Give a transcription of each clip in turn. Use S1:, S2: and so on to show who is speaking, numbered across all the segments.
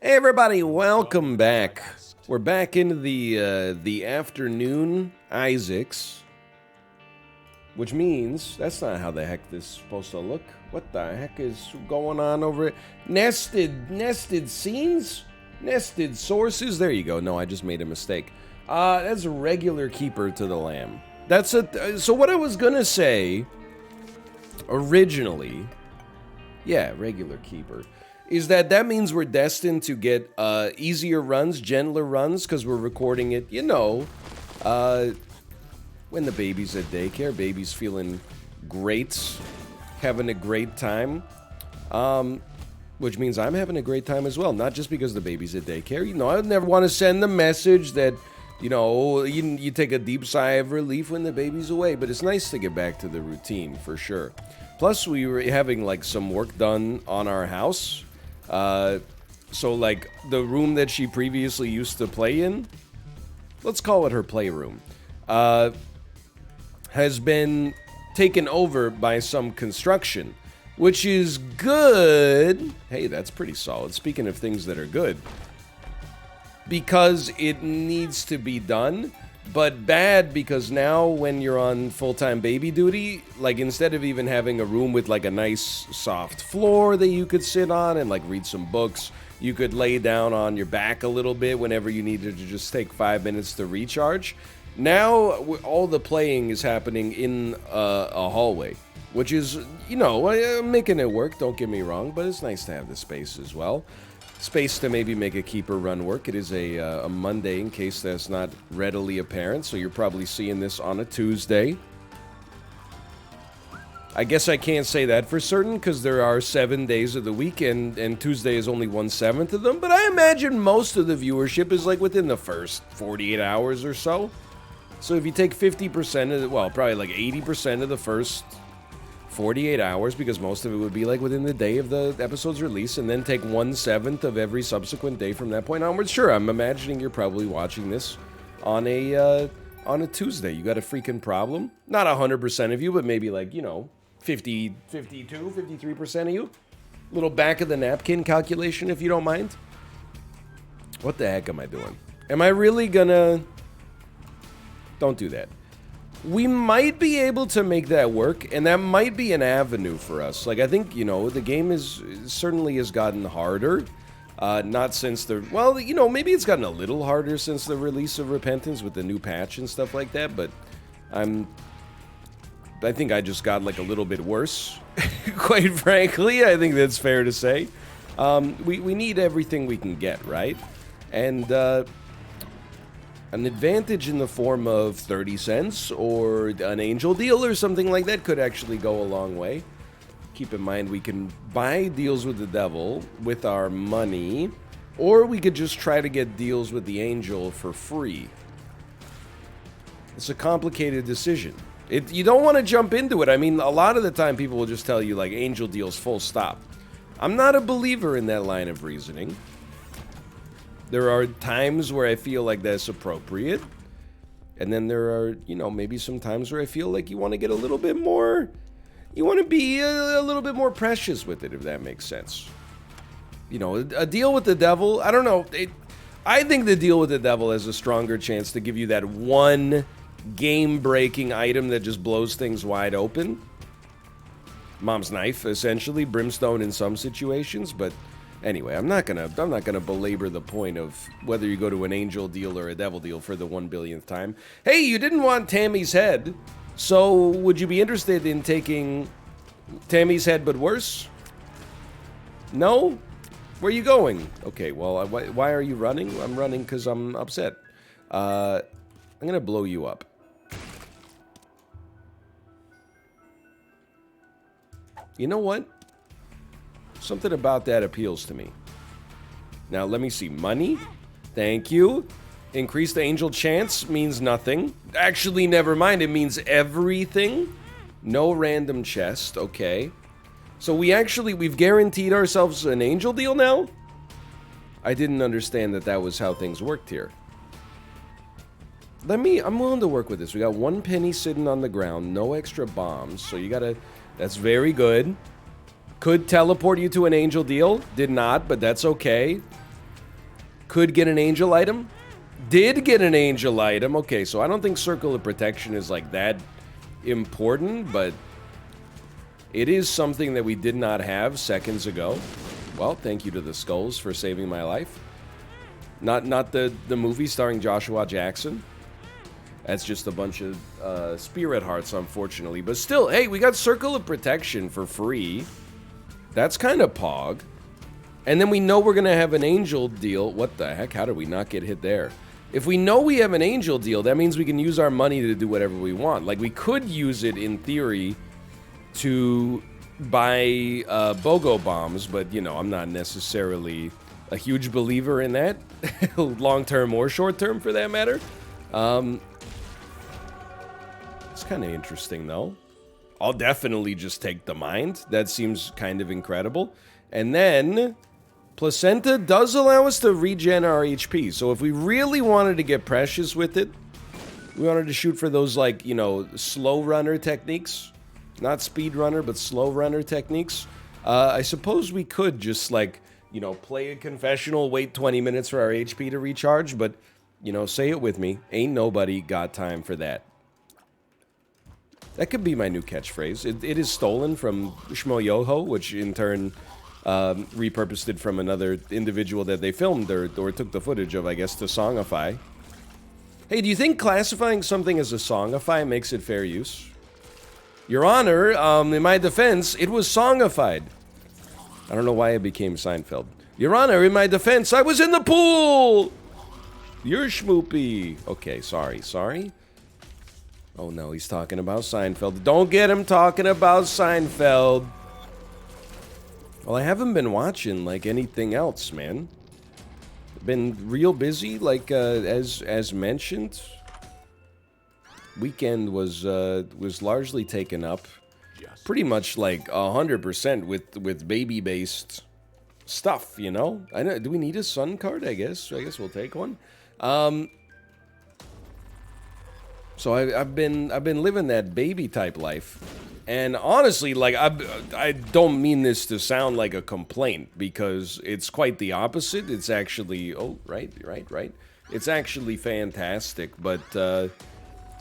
S1: Hey everybody, welcome back. We're back into the afternoon Isaacs, which means that's not how the heck this is supposed to look. What the heck is going on over it? Nested scenes? Nested sources? There you go. No, I just made a mistake. That's a regular keeper to the lamb. So what I was gonna say originally, yeah, regular keeper, is that means we're destined to get easier runs, gentler runs, because we're recording it, when the baby's at daycare, baby's feeling great, having a great time, which means I'm having a great time as well, not just because the baby's at daycare. I'd never want to send the message that, you take a deep sigh of relief when the baby's away, but it's nice to get back to the routine, for sure. Plus, we were having, some work done on our house. So the room that she previously used to play in, let's call it her playroom, has been taken over by some construction, which is good. Hey, that's pretty solid. Speaking of things that are good, because it needs to be done, but bad because now when you're on full-time baby duty, instead of even having a room with a nice soft floor that you could sit on and read some books, you could lay down on your back a little bit whenever you needed to just take 5 minutes to recharge. Now all the playing is happening in a hallway, which is, I'm making it work, don't get me wrong, but it's nice to have the space as well. Space to maybe make a keeper run work. It is a Monday, in case that's not readily apparent, so you're probably seeing this on a Tuesday. I guess I can't say that for certain, because there are 7 days of the week, and Tuesday is only 1/7 of them, but I imagine most of the viewership is within the first 48 hours or so. So if you take 50% of probably 80% of the first 48 hours, because most of it would be within the day of the episode's release, and then take 1/7 of every subsequent day from that point onwards. Sure, I'm imagining you're probably watching this on a Tuesday. You got a freaking problem? Not 100% of you, but maybe 50, 52, 53% of you. Little back of the napkin calculation, if you don't mind. What the heck am I doing? Am I really gonna... Don't do that. We might be able to make that work, and that might be an avenue for us. I think, the game certainly has gotten harder. Not since the... Well, maybe it's gotten a little harder since the release of Repentance with the new patch and stuff like that, but I think I just got, a little bit worse, quite frankly. I think that's fair to say. We need everything we can get, right? And, an advantage in the form of 30 cents or an angel deal or something like that could actually go a long way. Keep in mind, we can buy deals with the devil with our money, or we could just try to get deals with the angel for free. It's a complicated decision. You don't want to jump into it. I mean, a lot of the time people will just tell you, angel deals full stop. I'm not a believer in that line of reasoning. There are times where I feel like that's appropriate. And then there are, maybe some times where I feel like you want to get a little bit more... You want to be a little bit more precious with it, if that makes sense. A deal with the devil, I don't know. I think the deal with the devil has a stronger chance to give you that one game-breaking item that just blows things wide open. Mom's knife, essentially. Brimstone in some situations, but... Anyway, I'm not gonna belabor the point of whether you go to an angel deal or a devil deal for the 1 billionth time. Hey, you didn't want Tammy's head, so would you be interested in taking Tammy's head but worse? No? Where are you going? Okay, well, why are you running? I'm running because I'm upset. I'm gonna blow you up. You know what? Something about that appeals to me. Now, let me see. Money? Thank you. Increased angel chance means nothing. Actually, never mind. It means everything. No random chest. Okay. So we've guaranteed ourselves an angel deal now? I didn't understand that was how things worked here. I'm willing to work with this. We got 1 penny sitting on the ground. No extra bombs. So that's very good. Could teleport you to an angel deal. Did not, but that's okay. Could get an angel item. Did get an angel item. Okay, so I don't think Circle of Protection is like that important, but it is something that we did not have seconds ago. Well, thank you to the skulls for saving my life. Not the movie starring Joshua Jackson. That's just a bunch of spirit hearts, unfortunately. But still, hey, we got Circle of Protection for free. That's kind of pog. And then we know we're going to have an angel deal. What the heck? How did we not get hit there? If we know we have an angel deal, that means we can use our money to do whatever we want. Like, we could use it, in theory, to buy BOGO bombs. But, you know, I'm not necessarily a huge believer in that. Long-term or short-term, for that matter. It's kind of interesting, though. I'll definitely just take the mind. That seems kind of incredible. And then, Placenta does allow us to regen our HP. So if we really wanted to get precious with it, we wanted to shoot for those, like, you know, slow runner techniques. Not speed runner, but slow runner techniques. I suppose we could just, like, you know, play a confessional, wait 20 minutes for our HP to recharge. But, you know, say it with me. Ain't nobody got time for that. That could be my new catchphrase. It is stolen from Shmo Yoho, which in turn repurposed it from another individual that they filmed or took the footage of, I guess, to songify. Hey, do you think classifying something as a songify makes it fair use? Your Honor, in my defense, it was songified. I don't know why it became Seinfeld. Your Honor, in my defense, I was in the pool! You're schmoopy. Okay, sorry. Oh no, he's talking about Seinfeld. Don't get him talking about Seinfeld. Well, I haven't been watching, like, anything else, man. Been real busy, like, as mentioned. Weekend was largely taken up. Pretty much, like, 100% with baby-based stuff, you know? I know. Do we need a sun card, I guess? I guess we'll take one. So I've been living that baby type life, and honestly, like, I don't mean this to sound like a complaint, because it's quite the opposite. It's actually right. It's actually fantastic. But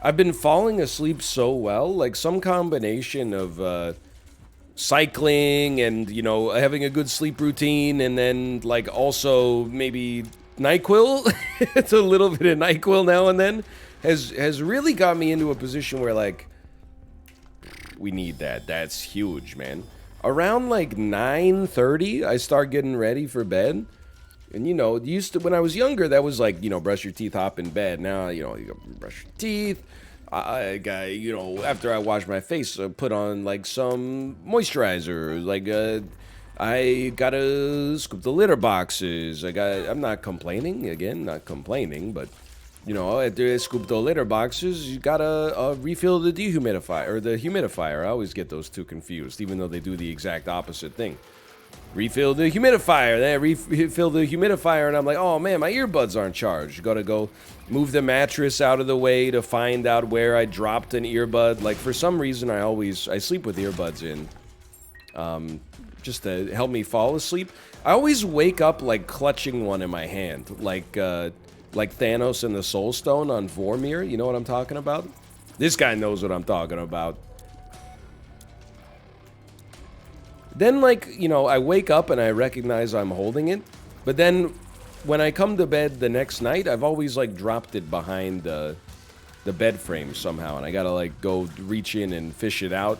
S1: I've been falling asleep so well, like some combination of cycling and, you know, having a good sleep routine, and then, like, also maybe NyQuil. It's a little bit of NyQuil now and then. Has really got me into a position where, like, we need that. That's huge, man. Around, like, 9:30, I start getting ready for bed. And, you know, used to, when I was younger, that was like, you know, brush your teeth, hop in bed. Now, you know, you go brush your teeth. I got, you know, after I wash my face, I put on, like, some moisturizer. Like, I gotta scoop the litter boxes. I'm not complaining. Again, not complaining, but... You know, after I scoop the litter boxes, you gotta refill the dehumidifier, or the humidifier. I always get those two confused, even though they do the exact opposite thing. Refill the humidifier, then I refill the humidifier, and I'm like, oh man, my earbuds aren't charged. Gotta go move the mattress out of the way to find out where I dropped an earbud. Like, for some reason, I sleep with earbuds in, just to help me fall asleep. I always wake up, like, clutching one in my hand, like Thanos and the Soul Stone on Vormir. You know what I'm talking about? This guy knows what I'm talking about. Then, like, you know, I wake up and I recognize I'm holding it. But then, when I come to bed the next night, I've always, like, dropped it behind the bed frame somehow. And I gotta, like, go reach in and fish it out.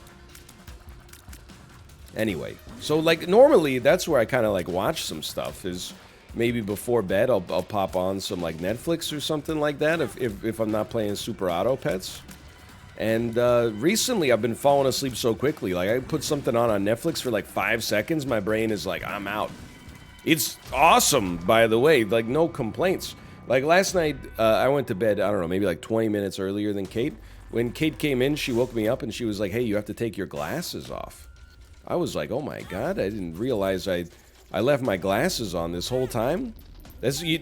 S1: Anyway. So, like, normally, that's where I kind of, like, watch some stuff, is... Maybe before bed, I'll pop on some, like, Netflix or something like that if I'm not playing Super Auto Pets. And recently, I've been falling asleep so quickly. Like, I put something on Netflix for, like, 5 seconds. My brain is like, I'm out. It's awesome, by the way. Like, no complaints. Like, last night, I went to bed, I don't know, maybe, like, 20 minutes earlier than Kate. When Kate came in, she woke me up and she was like, hey, you have to take your glasses off. I was like, oh, my God. I didn't realize I left my glasses on this whole time.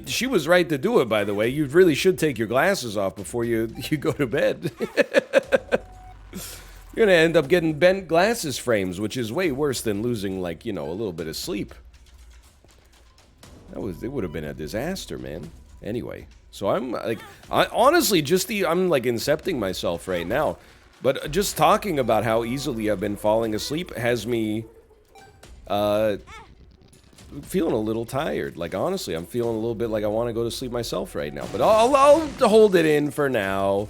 S1: She was right to do it, by the way. You really should take your glasses off before you go to bed. You're gonna end up getting bent glasses frames, which is way worse than losing, like, you know, a little bit of sleep. It would have been a disaster, man. Anyway, so I'm like, honestly, I'm like incepting myself right now. But just talking about how easily I've been falling asleep has me, feeling a little tired. Like, honestly, I'm feeling a little bit like I want to go to sleep myself right now. But I'll hold it in for now.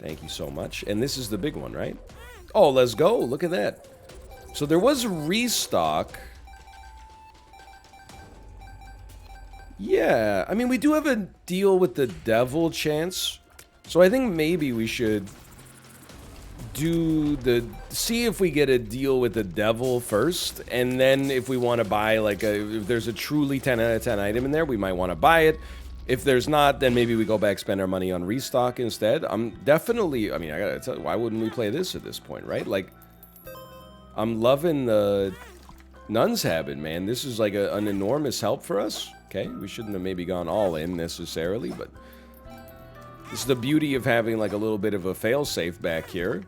S1: Thank you so much. And this is the big one, right? Oh, let's go. Look at that. So there was a restock. Yeah, I mean, we do have a deal with the devil chance. So I think maybe we should see if we get a deal with the devil first, and then if we want to buy, like, if there's a truly 10 out of 10 item in there, we might want to buy it. If there's not, then maybe we go back, spend our money on restock instead. I'm definitely, I mean, I gotta tell you, why wouldn't we play this at this point, right? Like, I'm loving the Nun's Habit, man. This is like an enormous help for us. Okay, we shouldn't have maybe gone all in necessarily, but this is the beauty of having like a little bit of a failsafe back here.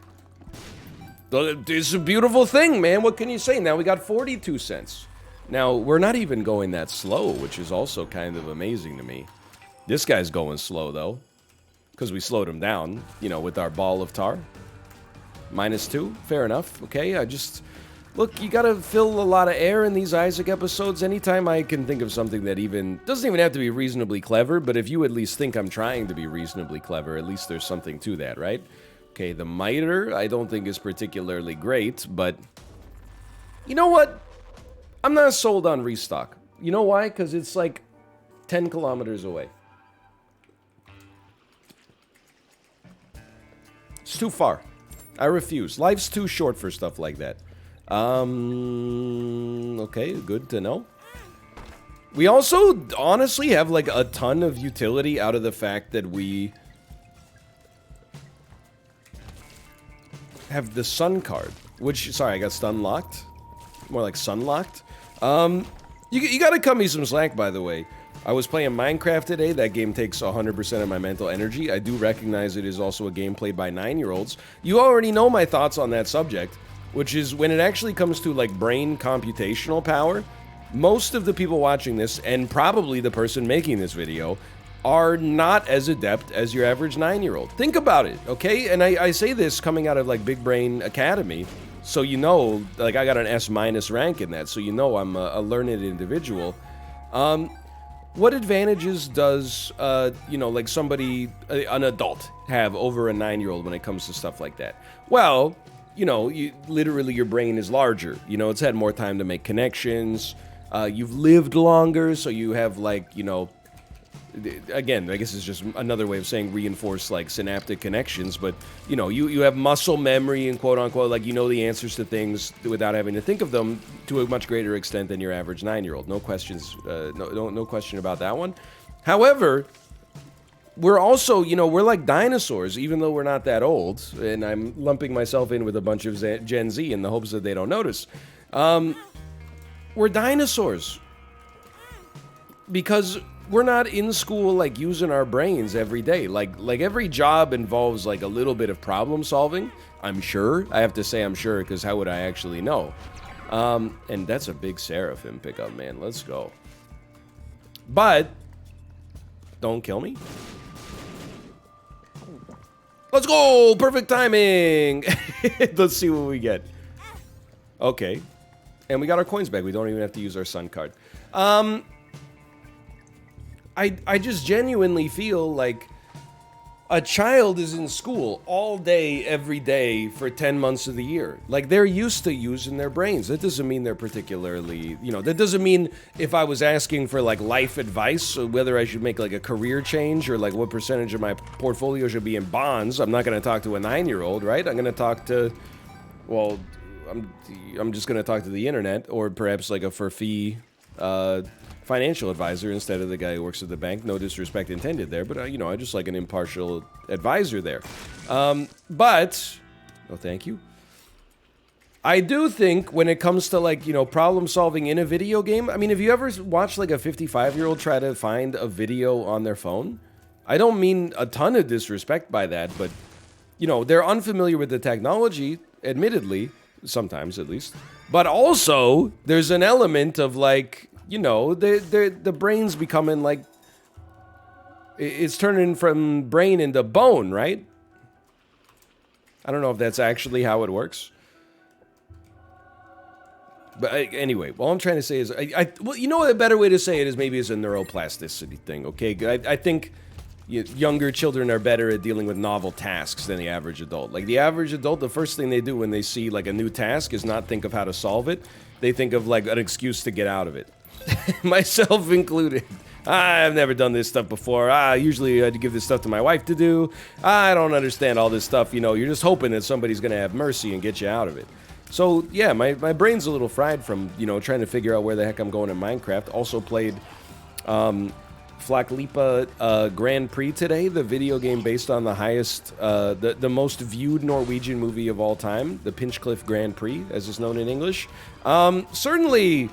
S1: It's a beautiful thing, man. What can you say? Now we got 42 cents. Now, we're not even going that slow, which is also kind of amazing to me. This guy's going slow, though, because we slowed him down, you know, with our ball of tar. -2, fair enough. Okay, look, you gotta fill a lot of air in these Isaac episodes. Anytime I can think of something that doesn't even have to be reasonably clever, but if you at least think I'm trying to be reasonably clever, at least there's something to that, right? Okay, the miter, I don't think is particularly great, but you know what? I'm not sold on restock. You know why? Because it's like 10 kilometers away. It's too far. I refuse. Life's too short for stuff like that. Okay, good to know. We also honestly have like a ton of utility out of the fact that we have the sun card, which, sorry, I got stun locked. More like sun locked. You gotta cut me some slack, by the way. I was playing Minecraft today. That game takes 100% of my mental energy. I do recognize it is also a game played by 9-year-olds. You already know my thoughts on that subject, which is when it actually comes to like brain computational power, most of the people watching this, and probably the person making this video, are not as adept as your average 9-year-old. Think about it, okay? And I say this coming out of like Big Brain Academy, so you know, like I got an S- rank in that, so you know I'm a learned individual. What advantages does, you know, like somebody, an adult, have over a 9-year-old when it comes to stuff like that? Well, you know, literally your brain is larger. You know, it's had more time to make connections. You've lived longer, so you have, like, you know, again, I guess it's just another way of saying reinforced, like, synaptic connections, but, you know, you have muscle memory and quote-unquote, like, you know the answers to things without having to think of them to a much greater extent than your average 9-year-old. No questions, no question about that one. However, we're also, you know, we're like dinosaurs, even though we're not that old, and I'm lumping myself in with a bunch of Gen Z in the hopes that they don't notice. We're dinosaurs. Because we're not in school, like, using our brains every day. Like every job involves, like, a little bit of problem solving. I'm sure. I have to say I'm sure, because how would I actually know? And that's a big Seraphim pickup, man. Let's go. But don't kill me. Let's go! Perfect timing! Let's see what we get. Okay. And we got our coins back. We don't even have to use our sun card. I just genuinely feel like a child is in school all day, every day, for 10 months of the year. Like, they're used to using their brains. That doesn't mean they're particularly, you know, that doesn't mean if I was asking for, like, life advice, or whether I should make, like, a career change, or, like, what percentage of my portfolio should be in bonds, I'm not going to talk to a 9-year-old, right? I'm going to talk to, well, I'm just going to talk to the internet, or perhaps, like, a for-fee, financial advisor instead of the guy who works at the bank. No disrespect intended there, but, you know, I just like an impartial advisor there. But, oh, thank you. I do think when it comes to, like, you know, problem solving in a video game, I mean, have you ever watched, like, a 55-year-old try to find a video on their phone? I don't mean a ton of disrespect by that, but, you know, they're unfamiliar with the technology, admittedly, sometimes at least, But also, there's an element of like, you know, the brain's becoming like, it's turning from brain into bone, right? I don't know if that's actually how it works. But anyway, all I'm trying to say is, well, you know what, a better way to say it is maybe it's a neuroplasticity thing, okay? I think younger children are better at dealing with novel tasks than the average adult. Like, the average adult, the first thing they do when they see, like, a new task is not think of how to solve it. They think of, like, an excuse to get out of it. Myself included. I've never done this stuff before. Usually I'd give this stuff to my wife to do. I don't understand all this stuff. You know, you're just hoping that somebody's going to have mercy and get you out of it. So, yeah, my brain's a little fried from, you know, trying to figure out where the heck I'm going in Minecraft. Also played Flaklipa Grand Prix today, the video game based on the highest, the most viewed Norwegian movie of all time, the Pinchcliffe Grand Prix, as it's known in English. Certainly,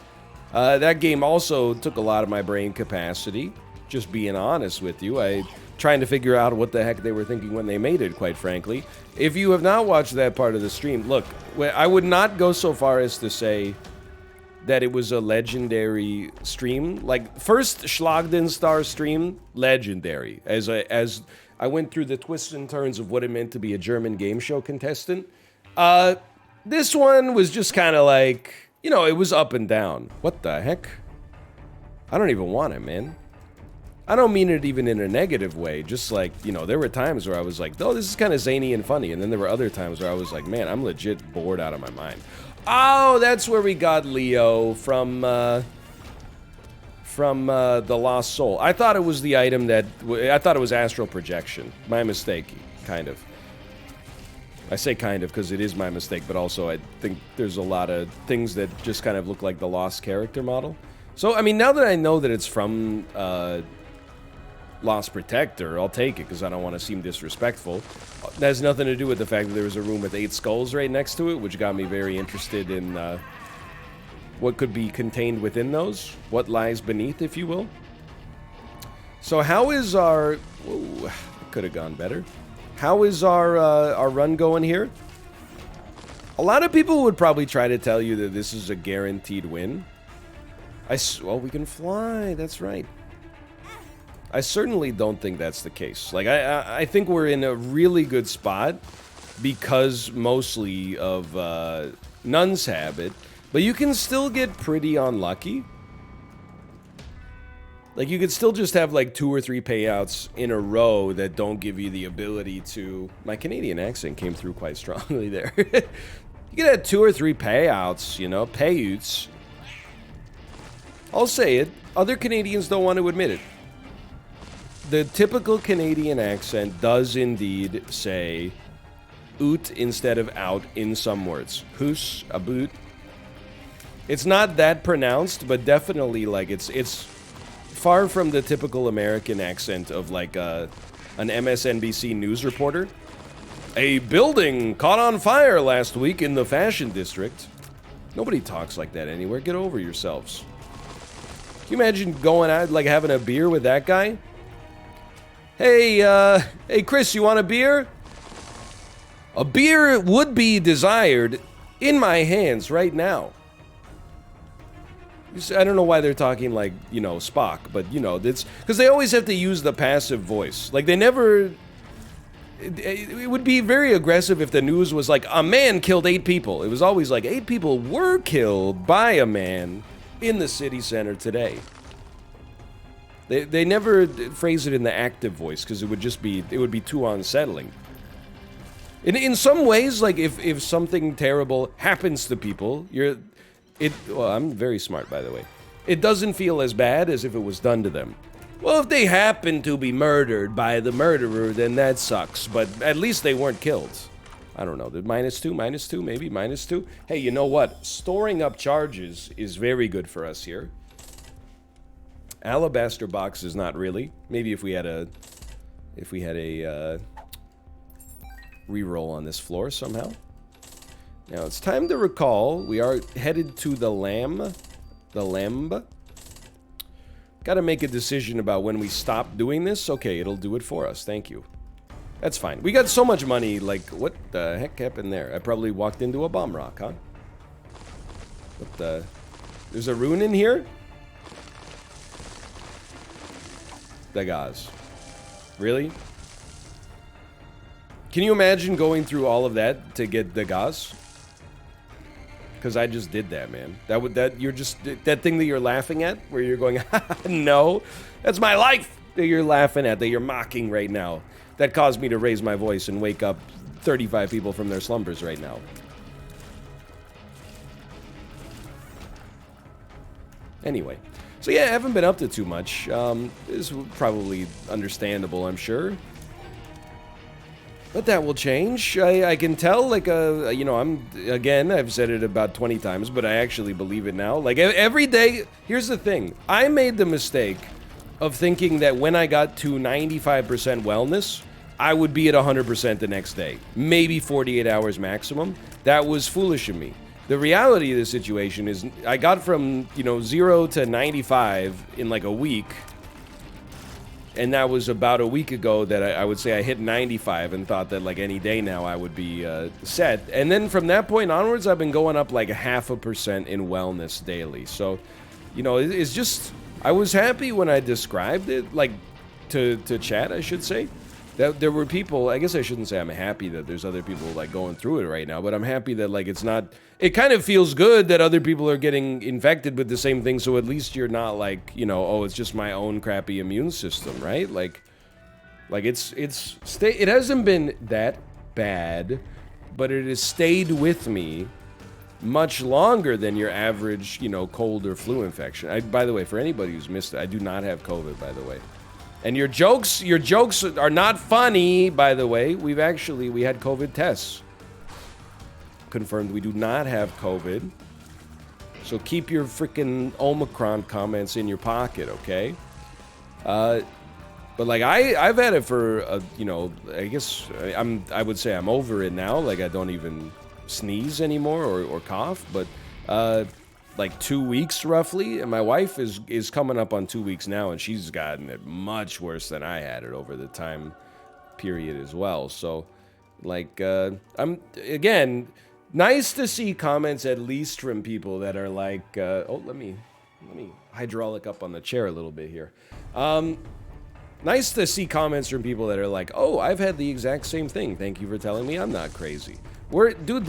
S1: that game also took a lot of my brain capacity, just being honest with you. Trying to figure out what the heck they were thinking when they made it, quite frankly. If you have not watched that part of the stream, look, I would not go so far as to say that it was a legendary stream. Like, first Schlagden Star stream, legendary. As I went through the twists and turns of what it meant to be a German game show contestant. This one was just kind of like, you know, it was up and down. What the heck? I don't even want it, man. I don't mean it even in a negative way. Just like, you know, there were times where I was like, oh, this is kind of zany and funny. And then there were other times where I was like, man, I'm legit bored out of my mind. Oh, that's where we got Leo from The Lost Soul. I thought it was the item that... I thought it was astral projection. My mistake, kind of. I say kind of because it is my mistake, but also I think there's a lot of things that just kind of look like the Lost character model. So, I mean, now that I know that it's from Lost Protector, I'll take it because I don't want to seem disrespectful. That has nothing to do with the fact that there was a room with 8 skulls right next to it, which got me very interested in what could be contained within those, what lies beneath, if you will. So how is our... Whoa, it could have gone better. How is our run going here? A lot of people would probably try to tell you that this is a guaranteed win. Well, we can fly, that's right. I certainly don't think that's the case. Like, I think we're in a really good spot because mostly of Nun's Habit, but you can still get pretty unlucky. Like, you could still just have, like, 2 or 3 payouts in a row that don't give you the ability to... My Canadian accent came through quite strongly there. You could have 2 or 3 payouts, you know, payouts. I'll say it. Other Canadians don't want to admit it. The typical Canadian accent does indeed say oot instead of out in some words. Hoos, a boot. It's not that pronounced, but definitely, like, it's far from the typical American accent of, like, an MSNBC news reporter. A building caught on fire last week in the fashion district. Nobody talks like that anywhere. Get over yourselves. Can you imagine going out, like, having a beer with that guy? Hey, Chris, you want a beer? A beer would be desired in my hands right now. I don't know why they're talking like, you know, Spock, but, you know, it's because they always have to use the passive voice. Like, they never... It would be very aggressive if the news was like, a man killed 8 people. It was always like, 8 people were killed by a man in the city center today. They never phrase it in the active voice because it would be too unsettling. In some ways, like, if something terrible happens to people, well, I'm very smart, by the way. It doesn't feel as bad as if it was done to them. Well, if they happen to be murdered by the murderer, then that sucks. But at least they weren't killed. I don't know. -2, maybe -2. Hey, you know what? Storing up charges is very good for us here. Alabaster box is not really. Maybe if we had a reroll on this floor somehow. Now it's time to recall we are headed to the lamb. Gotta make a decision about when we stop doing this. Okay, it'll do it for us. Thank you. That's fine. We got so much money, like, what the heck happened there? I probably walked into a bomb rock, huh? What the? There's a rune in here? Dagaz. Really? Can you imagine going through all of that to get Dagaz? Because I just did that, man. You're just, that thing that you're laughing at, where you're going, no, that's my life that you're laughing at, that you're mocking right now. That caused me to raise my voice and wake up 35 people from their slumbers right now. Anyway, so yeah, I haven't been up to too much. This is probably understandable, I'm sure. But that will change. I can tell, like, you know, I've said it about 20 times, but I actually believe it now. Like, every day, here's the thing. I made the mistake of thinking that when I got to 95% wellness, I would be at 100% the next day. Maybe 48 hours maximum. That was foolish of me. The reality of the situation is I got from, you know, 0 to 95 in like a week. And that was about a week ago that I would say I hit 95 and thought that like any day now I would be set. And then from that point onwards, I've been going up like 0.5% in wellness daily. So, you know, it's just, I was happy when I described it, like to chat, I should say. That there were people, I guess I shouldn't say I'm happy that there's other people like going through it right now, but I'm happy that like it's not, it kind of feels good that other people are getting infected with the same thing, so at least you're not like, you know, oh, it's just my own crappy immune system, right? Like it hasn't been that bad, but it has stayed with me much longer than your average, you know, cold or flu infection. By the way, for anybody who's missed it, I do not have COVID, by the way. And your jokes are not funny, by the way. We had COVID tests. Confirmed we do not have COVID. So keep your freaking Omicron comments in your pocket, okay? But like I've had it for you know, I guess I would say I'm over it now. Like I don't even sneeze anymore or cough, but like 2 weeks roughly, and my wife is coming up on 2 weeks now, and she's gotten it much worse than I had it over the time period as well. So like I'm again, nice to see comments at least from people that are like oh, let me hydraulic up on the chair a little bit here. Nice to see comments from people that are like, oh, I've had the exact same thing, thank you for telling me I'm not crazy. Dude,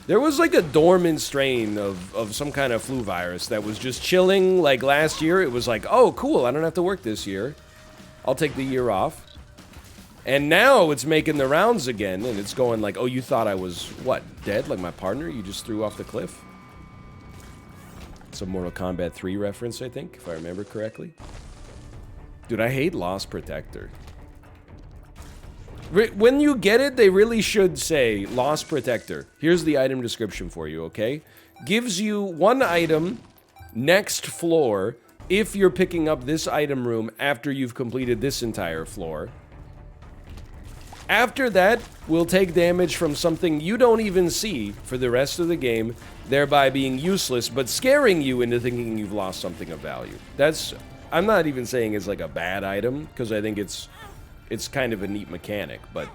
S1: there was like a dormant strain of some kind of flu virus that was just chilling. Like last year, it was like, oh, cool, I don't have to work this year. I'll take the year off. And now it's making the rounds again, and it's going like, oh, you thought I was, what, dead? Like my partner you just threw off the cliff? It's a Mortal Kombat 3 reference, I think, if I remember correctly. Dude, I hate Lost Protector. When you get it, they really should say, Lost Protector. Here's the item description for you, okay? Gives you one item, next floor, if you're picking up this item room after you've completed this entire floor. After that, will take damage from something you don't even see for the rest of the game, thereby being useless, but scaring you into thinking you've lost something of value. I'm not even saying it's like a bad item, because I think it's kind of a neat mechanic, but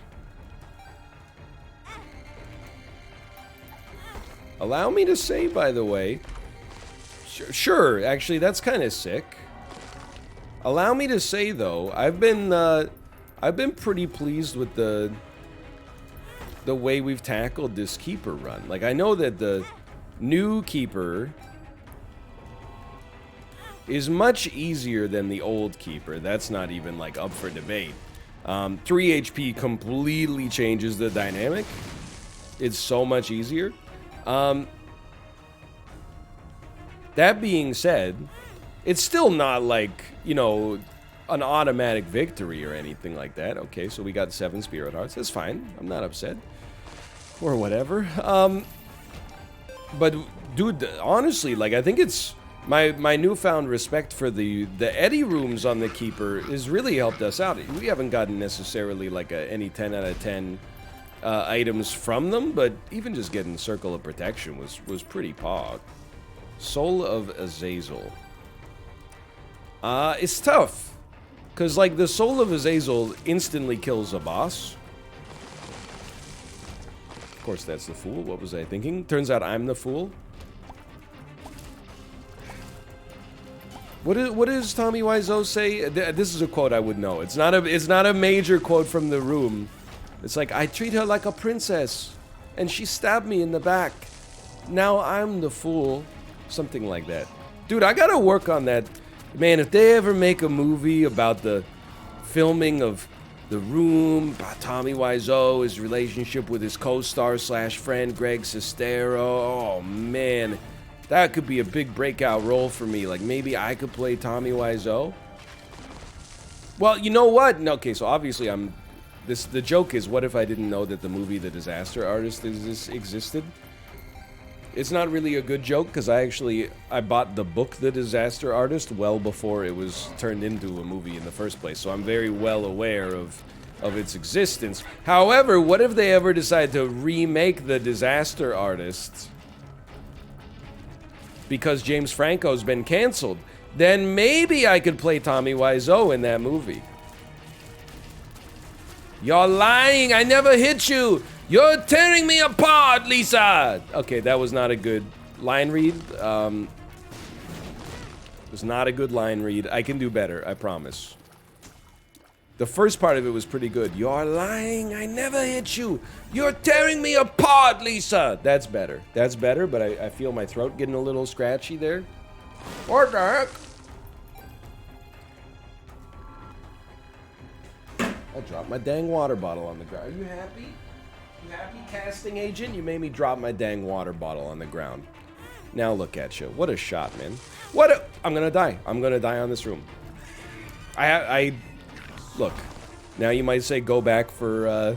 S1: allow me to say, by the way, sure, actually, that's kind of sick. Allow me to say, though, I've been pretty pleased with the way we've tackled this keeper run. Like, I know that the new keeper is much easier than the old keeper. That's not even, like, up for debate. 3 HP completely changes the dynamic. It's so much easier. That being said, it's still not like, you know, an automatic victory or anything like that. Okay, so we got 7 Spirit Hearts. That's fine. I'm not upset. Or whatever. But, dude, honestly, like, I think it's... My newfound respect for the Eddie rooms on the Keeper has really helped us out. We haven't gotten necessarily like any 10 out of 10 items from them, but even just getting Circle of Protection was pretty pog. Soul of Azazel. It's tough, because like the Soul of Azazel instantly kills a boss. Of course, that's the fool. What was I thinking? Turns out I'm the fool. What does Tommy Wiseau say? This is a quote I would know. It's not a major quote from The Room. It's like, I treat her like a princess, and she stabbed me in the back. Now I'm the fool. Something like that. Dude, I gotta work on that. Man, if they ever make a movie about the filming of The Room, about Tommy Wiseau, his relationship with his co-star slash friend Greg Sestero, oh man, that could be a big breakout role for me. Like, maybe I could play Tommy Wiseau. Well, you know what? No, okay, so obviously the joke is, what if I didn't know that the movie The Disaster Artist existed? It's not really a good joke, because I bought the book The Disaster Artist well before it was turned into a movie in the first place, so I'm very well aware of its existence. However, what if they ever decide to remake The Disaster Artist because James Franco's been canceled? Then maybe I could play Tommy Wiseau in that movie. You're lying! I never hit you! You're tearing me apart, Lisa! Okay, that was not a good line read. It was not a good line read. I can do better, I promise. The first part of it was pretty good. You're lying, I never hit you! You're tearing me apart, Lisa! That's better. That's better, but I feel my throat getting a little scratchy there. What the heck? I dropped my dang water bottle on the ground. Are you happy? You happy, casting agent? You made me drop my dang water bottle on the ground. Now look at you. What a shot, man. I'm gonna die. I'm gonna die on this room. Look. Now you might say go back for,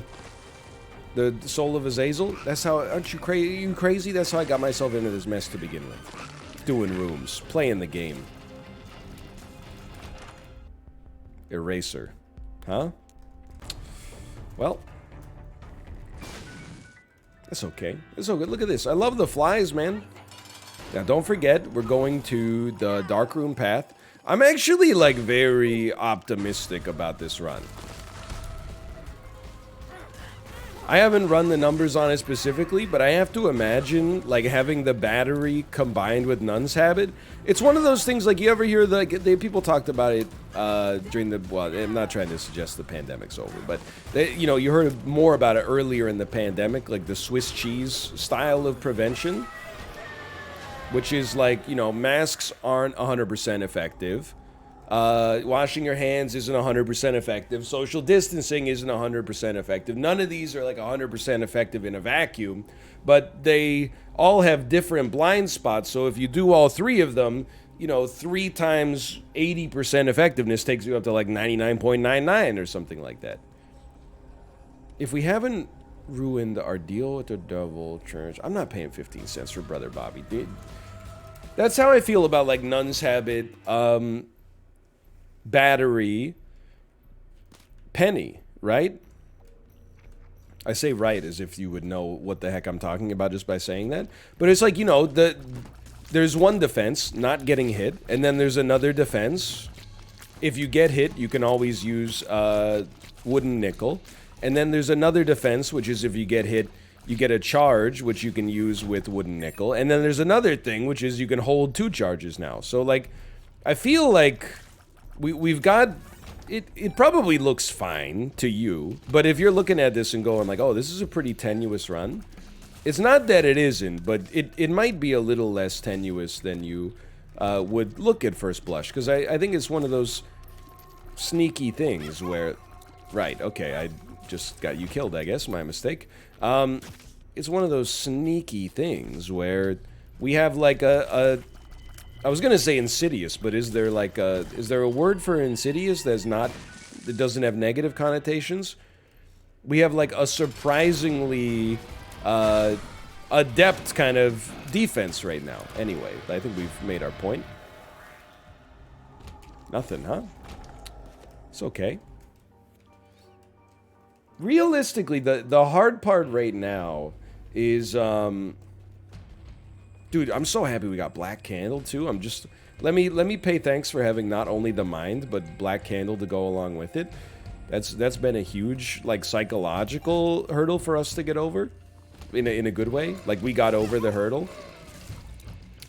S1: the Soul of Azazel. That's how, aren't you crazy? That's how I got myself into this mess to begin with. Doing rooms. Playing the game. Eraser. Huh? Well. That's okay. It's so good. Look at this. I love the flies, man. Now, don't forget, we're going to the Darkroom path. I'm actually, like, very optimistic about this run. I haven't run the numbers on it specifically, but I have to imagine, like, having the battery combined with Nun's Habit. It's one of those things, like, you ever hear, people talked about it during the, well, I'm not trying to suggest the pandemic's over, but, you know, you heard more about it earlier in the pandemic, like the Swiss cheese style of prevention, which is like, you know, masks aren't 100% effective. Washing your hands isn't 100% effective. Social distancing isn't 100% effective. None of these are like 100% effective in a vacuum, but they all have different blind spots. So if you do all three of them, you know, 3 times 80% effectiveness takes you up to like 99.99 or something like that. If we haven't ruined our deal with the devil church, I'm not paying 15 cents for Brother Bobby, dude. That's how I feel about like Nun's Habit, battery, penny, right? I say right as if you would know what the heck I'm talking about just by saying that. But it's like, you know, there's one defense, not getting hit, and then there's another defense. If you get hit, you can always use wooden nickel. And then there's another defense, which is if you get hit, you get a charge, which you can use with wooden nickel. And then there's another thing, which is you can hold 2 charges now. So, like, I feel like we've got... It probably looks fine to you, but if you're looking at this and going like, oh, this is a pretty tenuous run, it's not that it isn't, but it might be a little less tenuous than you would look at first blush, because I think it's one of those sneaky things where... Right, okay, I just got you killed, I guess, my mistake. It's one of those sneaky things where we have like I was gonna say insidious, but is there like is there a word for insidious that doesn't have negative connotations? We have like a surprisingly adept kind of defense right now. Anyway, I think we've made our point. Nothing, huh? It's okay. Realistically, the hard part right now is, dude, I'm so happy we got Black Candle, too. I'm just... Let me pay thanks for having not only the mind, but Black Candle to go along with it. That's been a huge, like, psychological hurdle for us to get over. In a good way. Like, we got over the hurdle.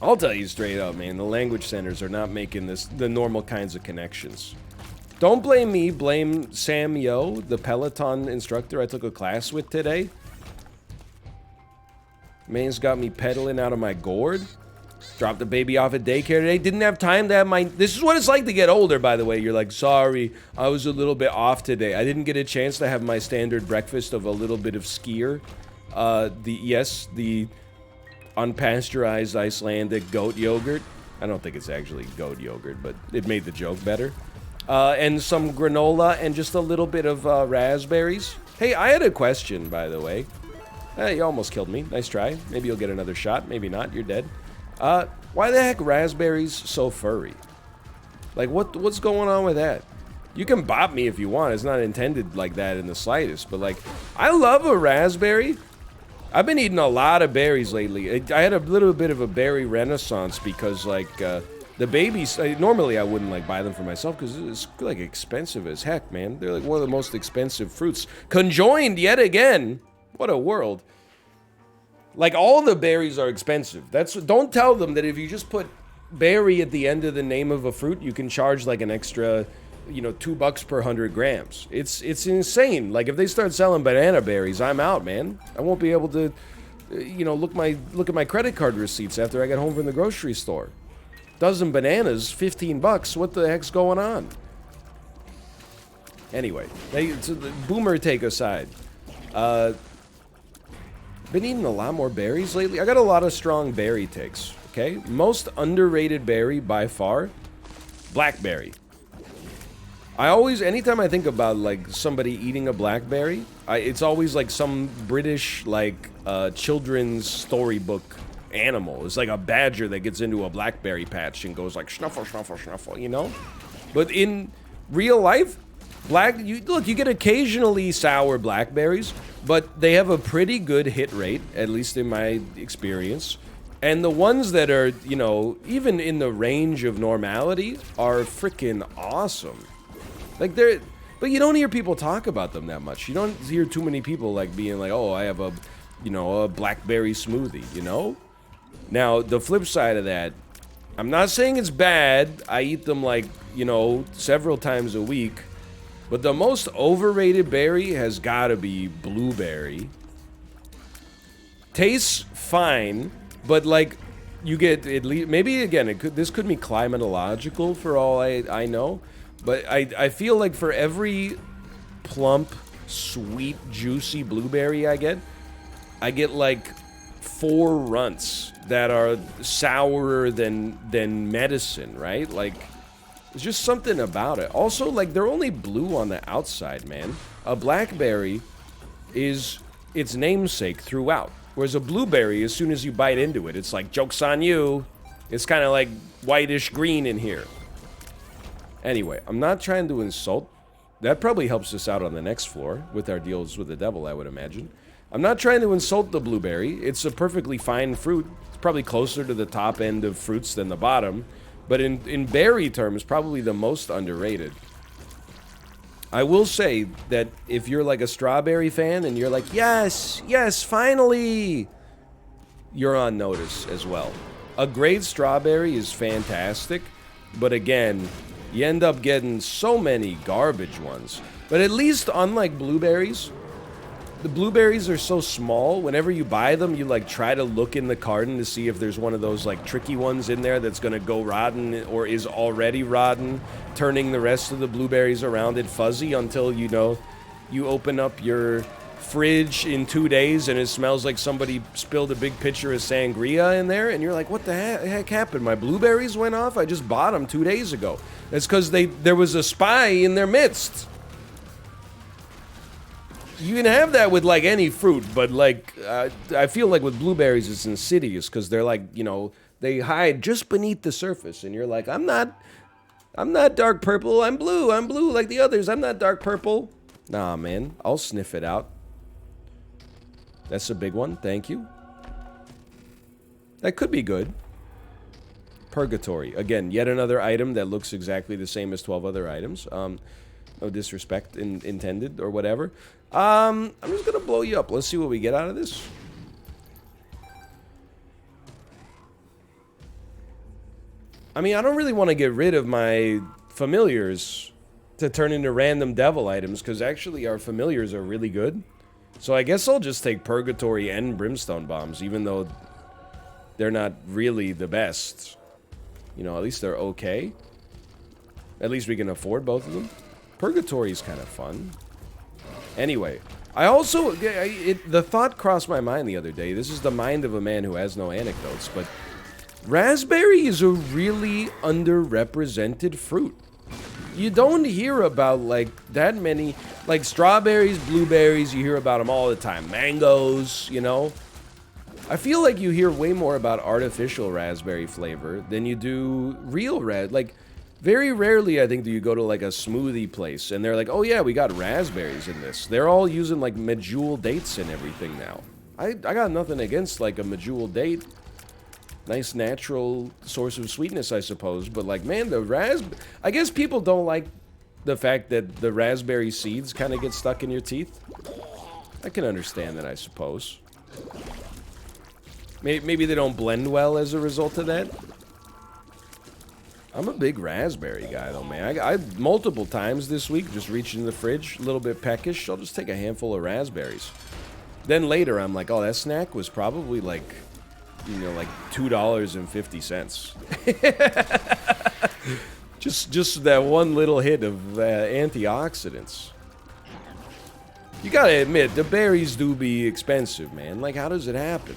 S1: I'll tell you straight up, man. The language centers are not making the normal kinds of connections. Don't blame me. Blame Sam Yo, the Peloton instructor I took a class with today. Man's got me pedaling out of my gourd. Dropped the baby off at daycare today. Didn't have time to have my... This is what it's like to get older, by the way. You're like, sorry, I was a little bit off today. I didn't get a chance to have my standard breakfast of a little bit of skyr. The unpasteurized Icelandic goat yogurt. I don't think it's actually goat yogurt, but it made the joke better. And some granola and just a little bit of raspberries. Hey, I had a question, by the way. You almost killed me. Nice try. Maybe you'll get another shot. Maybe not. You're dead. Why the heck raspberries so furry? Like, what's going on with that? You can bop me if you want. It's not intended like that in the slightest. But, like, I love a raspberry. I've been eating a lot of berries lately. I had a little bit of a berry renaissance because, like, the babies... normally, I wouldn't, like, buy them for myself because it's, like, expensive as heck, man. They're, like, one of the most expensive fruits. Conjoined yet again. What a world. Like, all the berries are expensive. Don't tell them that if you just put berry at the end of the name of a fruit, you can charge, like, an extra, you know, $2 per 100 grams. It's insane. Like, if they start selling banana berries, I'm out, man. I won't be able to, you know, look at my credit card receipts after I get home from the grocery store. Dozen bananas, $15. What the heck's going on? Anyway, boomer take aside. Been eating a lot more berries lately. I got a lot of strong berry takes, okay? Most underrated berry by far, blackberry. Anytime I think about, like, somebody eating a blackberry, it's always, like, some British, like, children's storybook animal. It's like a badger that gets into a blackberry patch and goes, like, snuffle, snuffle, snuffle, you know? But in real life, you get occasionally sour blackberries, but they have a pretty good hit rate, at least in my experience. And the ones that are, you know, even in the range of normality are freaking awesome. Like, but you don't hear people talk about them that much. You don't hear too many people, like, being like, oh, I have a blackberry smoothie, you know? Now, the flip side of that, I'm not saying it's bad. I eat them, like, you know, several times a week. But the most overrated berry has got to be blueberry. Tastes fine, but, like, you get at least... Maybe, again, this could be climatological for all I know. But I feel like for every plump, sweet, juicy blueberry I get, like, 4 runts that are sourer than medicine, right? Like... There's just something about it. Also, like, they're only blue on the outside, man. A blackberry is its namesake throughout. Whereas a blueberry, as soon as you bite into it, it's like, joke's on you. It's kind of like whitish green in here. Anyway, I'm not trying to insult. That probably helps us out on the next floor with our deals with the devil, I would imagine. I'm not trying to insult the blueberry. It's a perfectly fine fruit. It's probably closer to the top end of fruits than the bottom. But in berry terms, probably the most underrated. I will say that if you're like a strawberry fan and you're like, yes, finally, you're on notice as well. A great strawberry is fantastic, but again, you end up getting so many garbage ones. But at least unlike blueberries, the blueberries are so small, whenever you buy them, you, like, try to look in the carton to see if there's one of those, like, tricky ones in there that's gonna go rotten or is already rotten, turning the rest of the blueberries around it fuzzy until, you know, you open up your fridge in 2 days and it smells like somebody spilled a big pitcher of sangria in there, and you're like, what the heck happened? My blueberries went off? I just bought them 2 days ago. That's because there was a spy in their midst. You can have that with, like, any fruit, but, like, I feel like with blueberries it's insidious because they're, like, you know, they hide just beneath the surface, and you're like, I'm not dark purple, I'm blue like the others, I'm not dark purple. Nah, man, I'll sniff it out. That's a big one, thank you. That could be good. Purgatory. Again, yet another item that looks exactly the same as 12 other items. No disrespect intended or whatever. I'm just gonna blow you up. Let's see what we get out of this. I mean, I don't really want to get rid of my familiars to turn into random devil items, because actually our familiars are really good. So I guess I'll just take Purgatory and Brimstone Bombs, even though they're not really the best. You know, at least they're okay. At least we can afford both of them. Purgatory's kind of fun. Anyway, I also... the thought crossed my mind the other day. This is the mind of a man who has no anecdotes, but... raspberry is a really underrepresented fruit. You don't hear about, like, that many... like, strawberries, blueberries, you hear about them all the time. Mangoes, you know? I feel like you hear way more about artificial raspberry flavor than you do real like, very rarely, I think, do you go to, like, a smoothie place, and they're like, oh, yeah, we got raspberries in this. They're all using, like, medjool dates and everything now. I got nothing against, like, a medjool date. Nice natural source of sweetness, I suppose. But, like, man, I guess people don't like the fact that the raspberry seeds kind of get stuck in your teeth. I can understand that, I suppose. Maybe they don't blend well as a result of that. I'm a big raspberry guy, though, man. I multiple times this week just reached in the fridge, a little bit peckish. I'll just take a handful of raspberries. Then later, I'm like, oh, that snack was probably, like, you know, like $2.50. just that one little hit of antioxidants. You gotta admit, the berries do be expensive, man. Like, how does it happen?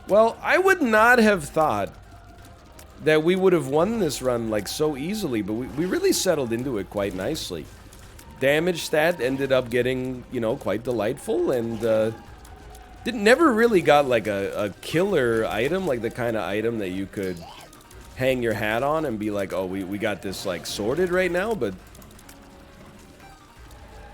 S1: Well, I would not have thought that we would have won this run, like, so easily, but we really settled into it quite nicely. Damage stat ended up getting, you know, quite delightful, and, never really got, like, a killer item, like the kind of item that you could hang your hat on and be like, oh, we got this, like, sorted right now, but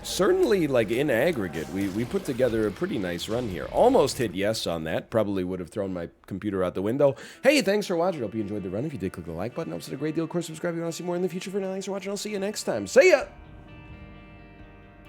S1: certainly, like, in aggregate, we put together a pretty nice run here. Almost hit yes on that. Probably would have thrown my computer out the window. Hey, thanks for watching. Hope you enjoyed the run. If you did, click the like button. Helps it a great deal. Of course, subscribe if you want to see more in the future. For now, thanks for watching. I'll see you next time. See ya!